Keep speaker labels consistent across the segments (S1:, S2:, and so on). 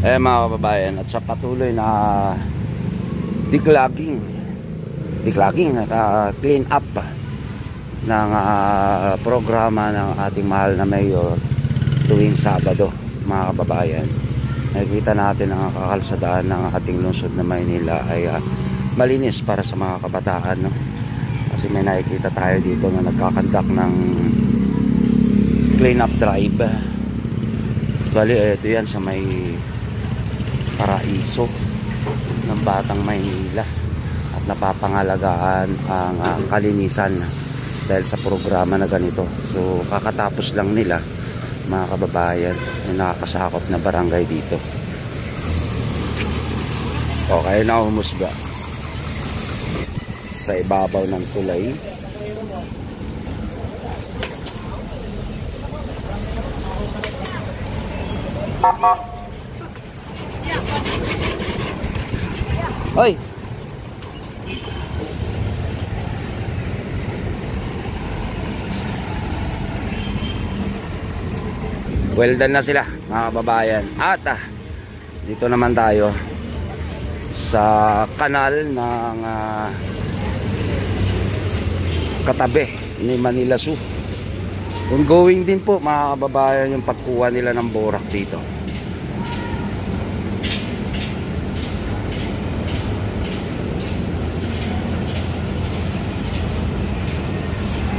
S1: Mga kababayan, at sa patuloy na declogging at clean up ng programa ng ating mahal na mayor tuwing Sabado, mga kababayan, nakikita natin ang kakalsadaan ng ating lungsod na Maynila ay malinis para sa mga kabataan, no? Kasi may nakikita tayo dito na nagkakandak ng clean up drive. Bali, ito yan sa may paraiso ng Batang Maynila, at napapangalagaan ang kalinisan dahil sa programa na ganito. So kakatapos lang nila, mga kababayan, yung nakakasakop na barangay dito. Okay na humusga sa ibabaw ng tulay. Hoy! Well done na sila, mga kababayan. At dito naman tayo sa kanal ng katabi ni Manila Zoo. Ongoing din po, mga kababayan, yung pagkuha nila ng borak dito.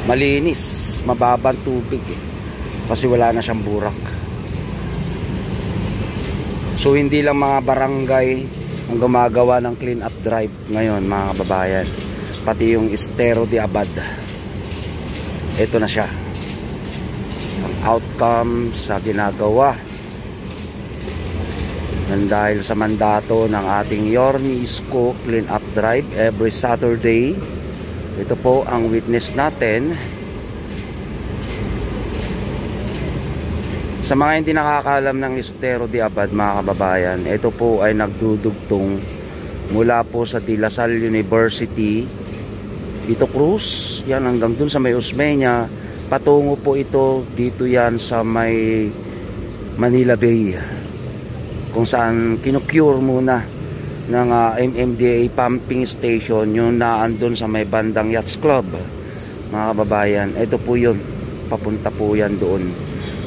S1: Malinis, mababang tubig kasi wala na siyang burak. So hindi lang mga barangay ang gumagawa ng clean up drive ngayon, mga kababayan, pati yung Estero de Abad. Ito na siya ang outcome sa ginagawa ng dahil sa mandato ng ating Yorme Isko clean up drive every Saturday. Ito po ang witness natin. Sa mga hindi nakakaalam ng Estero de Abad, mga kababayan, ito po ay nagdudugtong mula po sa De La Salle University, Vito Cruz, yan hanggang dun sa may Osmeña. Patungo po ito dito yan sa may Manila Bay, kung saan kinocure muna ng MMDA pumping station yung naandun sa may bandang Yachts Club, mga kababayan. Ito po yun, papunta po yan doon.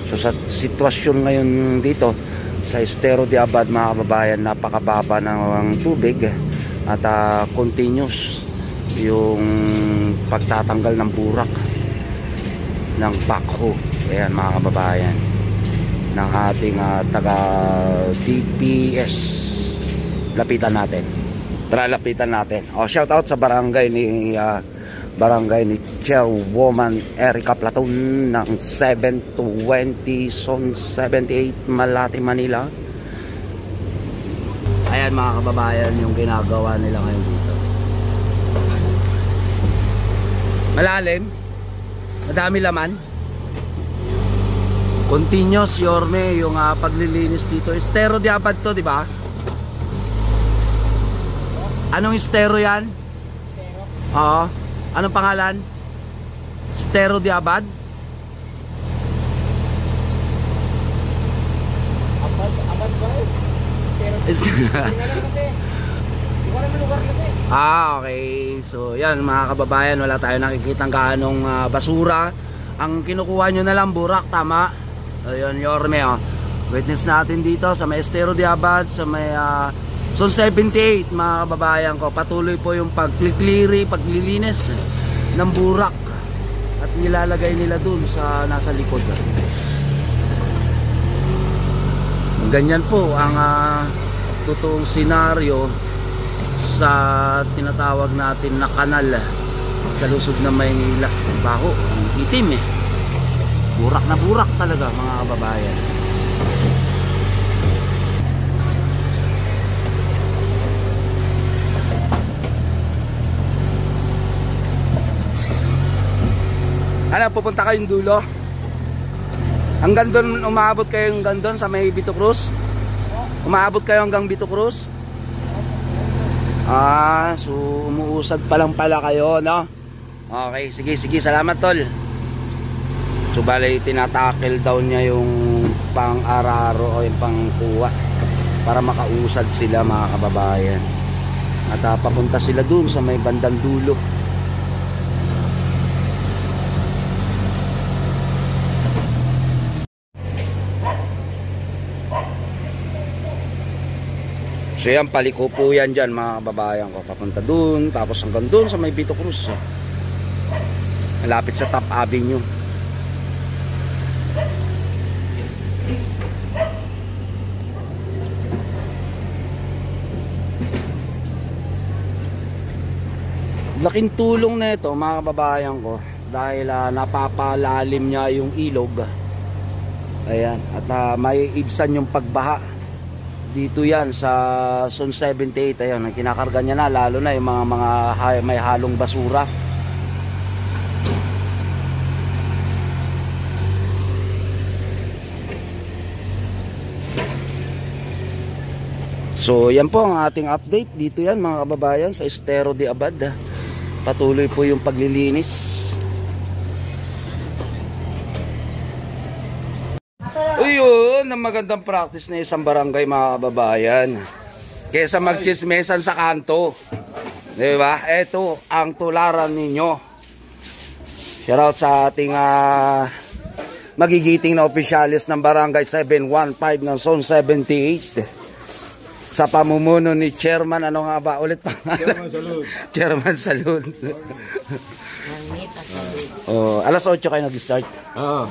S1: So sa sitwasyon ngayon dito sa Estero de Abad, mga kababayan, napakababa ng tubig at continuous yung pagtatanggal ng burak ng backhoe. Ayan, mga kababayan, ng ating taga DPS. Lapitan natin. Tara, lapitan natin. Shout out sa barangay ni Chairwoman Erica Platon ng 720 Zone 78 Malate, Manila. Ayan, mga kababayan, yung ginagawa nila ngayon dito. Malalim, madami laman. Continuous, Yorme, yung paglilinis dito. Estero de Abad to, di ba? Anong Estero yan? Oo. Anong pangalan? Estero de Abad? Abad ba? Okay. So yan, mga kababayan, wala tayo nakikitang kaanong basura. Ang kinukuha nyo na lang burak, tama? Ayun, Yorme, witness natin dito sa may Estero de Abad, sa may Zone 78, mga kababayan ko. Patuloy po yung paglilinis ng burak at nilalagay nila dun sa nasa likod. Ganyan po ang totoong senaryo sa tinatawag natin na kanal sa lungsod ng Maynila. Baho, itim burak na burak talaga, mga kababayan. Ano, pupunta kayong dulo? Hanggang doon, umaabot kayo hanggang doon sa may Vito Cruz? Umaabot kayo hanggang Vito Cruz? So umuusad pa lang pala kayo, no? Okay, sige, salamat tol. So bali, tinatakil daw niya yung pang-araro o yung pang-kuha. para makausad sila mga kababayan. At papunta sila dun sa may bandang dulo. So yan, paliko po yan dyan mga kababayan ko. Papunta dun, tapos hanggang dun sa may Vito Cruz. Malapit sa Top Avenue. Laking tulong na ito mga kababayan ko. Dahil napapalalim niya yung ilog. Ayan, at may ibsan yung pagbaha. Dito yan sa Zone 78, ayun, kinakarga niya na lalo na yung mga may halong basura. So yan po ang ating update dito yan mga kababayan sa Estero de Abad. Patuloy po yung paglilinis. Ayun, ang magandang practice na isang barangay mga kababayan. Kesa magchismesan sa kanto. Diba? Ito ang tularan ninyo. Shoutout sa ating magigiting na opisyalis ng barangay 715 ng Zone 78. Sa pamumuno ni Chairman, ano nga ba? Ulit pa.
S2: Chairman Salud.
S1: Chairman Salud. Oh, alas 8 kayo nag-start? Oo.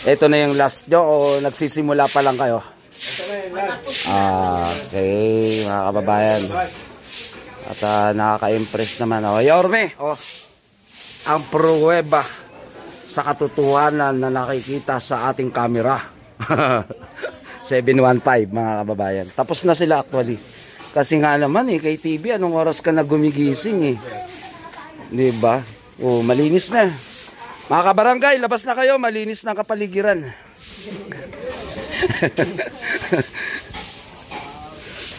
S1: Ito na yung last nyo o nagsisimula pa lang kayo?
S2: Ito na yung last.
S1: Okay, mga kababayan. At nakaka-impress naman. Yorme, ang pruweba sa katotohanan na nakikita sa ating camera. 715 mga kababayan. Tapos na sila actually. Kasi nga naman kay TV, anong oras ka na gumigising Diba? Malinis na. Mga kabarangay, labas na kayo, malinis na kapaligiran.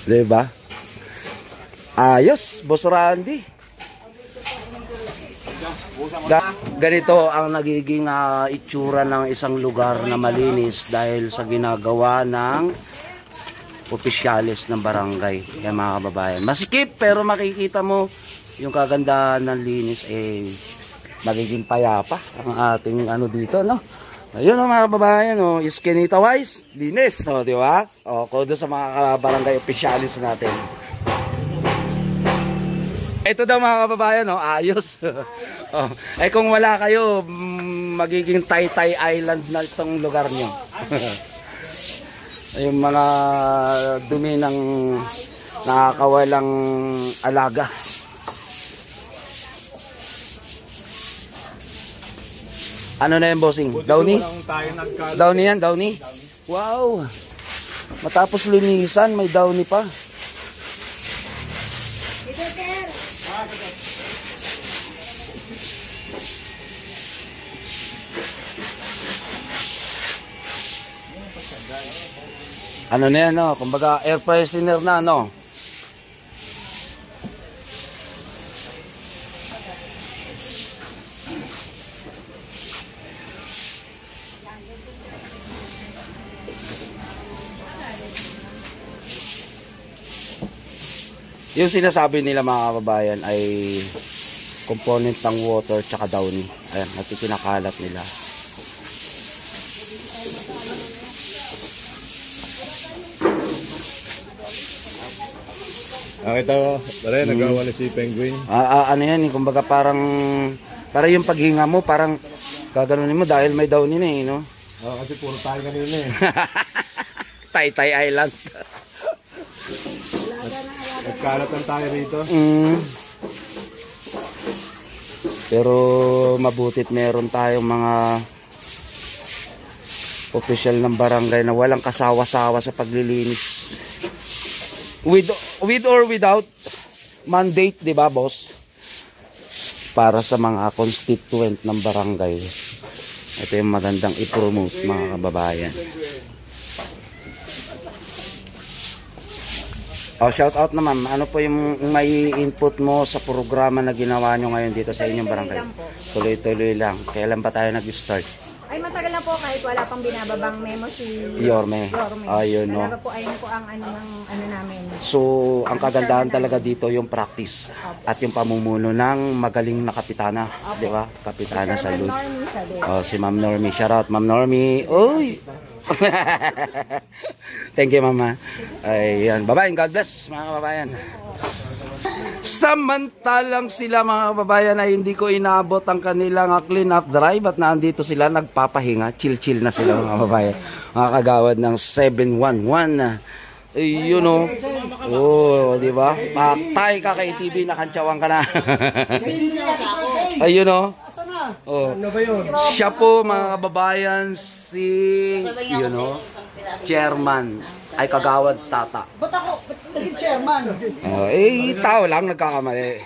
S1: Diba? Ayos, Boss Randy. Ganito ang nagiging itsura ng isang lugar na malinis dahil sa ginagawa ng opisyalis ng barangay. Kaya mga kababayan, masikip pero makikita mo yung kagandahan ng linis magiging payapa ang ating dito, no? Ayun mga kababayan, iskinita wise, linis, di ba? Kodo sa mga barangay opisyalis natin. Ito daw mga kababayan, ayos. Kung wala kayo, magiging Taytay Island na itong lugar nyo. Yung mga dumi ng nakakawalang alaga. Ano na yan, bossing? Downy? Downy yan, Downy? Wow! Matapos linisan, may Downy pa. Ano na yan, kumbaga air freshener na, Yung sinasabi nila mga kababayan ay component ng water tsaka Downy. Ayan, at itinakalat nila.
S2: Nakita mo, pare, nagawa na si Penguin.
S1: Ano yan, kumbaga parang yung paghinga mo, parang gaganunin mo dahil may Downy na no?
S2: Kasi puro tayo kanina
S1: Taytay Island.
S2: Nagkalatan tayo rito.
S1: Pero mabutit meron tayong mga opisyal ng barangay na walang kasawa-sawa sa paglilinis. With or without mandate, di ba, boss? Para sa mga constituent ng barangay. Ito yung magandang i-promote, mga kababayan. Shout out naman, ano po yung may input mo sa programa na ginawa nyo ngayon dito sa inyong barangay? Tuloy-tuloy lang. Kailan ba tayo nag-start?
S3: Ay, tagal na po kahit wala pang binababang memo si
S1: Yorme. Ayun, no.
S3: Talaga po, ayun po ang ano namin.
S1: So, ang kagandahan talaga dito yung practice at yung pamumuno ng magaling na kapitana, di ba? Kapitana sa
S3: Chairman
S1: Lud.
S3: Normie Sade.
S1: Oh, si Ma'am Normie. Shout out, Ma'am Normie. Uy! Thank you, Mama. Ayan. Bye-bye. God bless, mga kababayan. Samantalang sila, mga kababayan, ay hindi ko inaabot ang kanilang clean up drive at nandito sila nagpapahinga. Chill-chill na sila, mga kababayan. Mga kagawad ng 711. Ayun, o. Oh, di ba? Patay ka kay TV, nakantsawan ka na. Ayun, o. Oh.
S2: Ano ba yun?
S1: Siya po, mga kababayan, si, chairman, ay kagawad Tata.
S4: Ba't ako? Ba't naging chairman?
S1: Tao lang nagkakamali.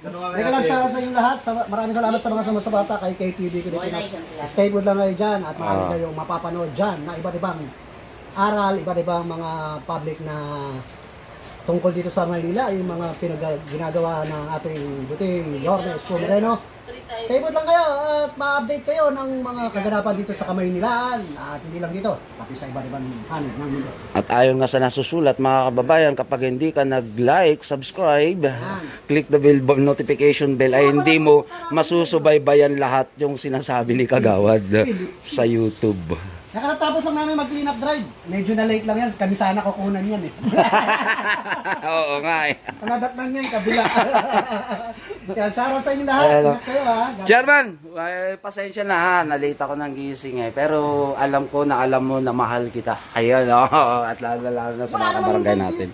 S4: Teka lang, shoutout sa inyong lahat. Maraming salamat sa mga sumasabata kay KTV Pilipinas. Stay good lang kayo dyan at marami kayong mapapanood dyan na iba't ibang aral, iba't ibang mga public na tungkol dito sa Maynila, yung mga ginagawa ng ating buting Yorme Isko Moreno. Stay put lang kayo at ma-update kayo ng mga kaganapan dito sa Kamaynilaan at hindi lang dito, pati sa iba't ibang hanay ng mundo.
S1: At ayon nga sa nasusulat, mga kababayan, kapag hindi ka nag-like, subscribe, click the bell notification bell, ay hindi mo masusubaybayan lahat yung sinasabi ni Kagawad sa YouTube.
S4: Nakatapos lang namin mag-clean up drive. Medyo na late lang yan. Kami sana kukunan yan eh.
S1: Oo nga eh.
S4: Panadatnan niya yung kabila. Kaya shoutout sa inyo lahat. Ingat kayo ha.
S1: Chairman, pasensya na ha. Nalate ako ng gising eh. Pero alam ko na alam mo na mahal kita. Ayun, at lalo na sa mga kabarangay natin.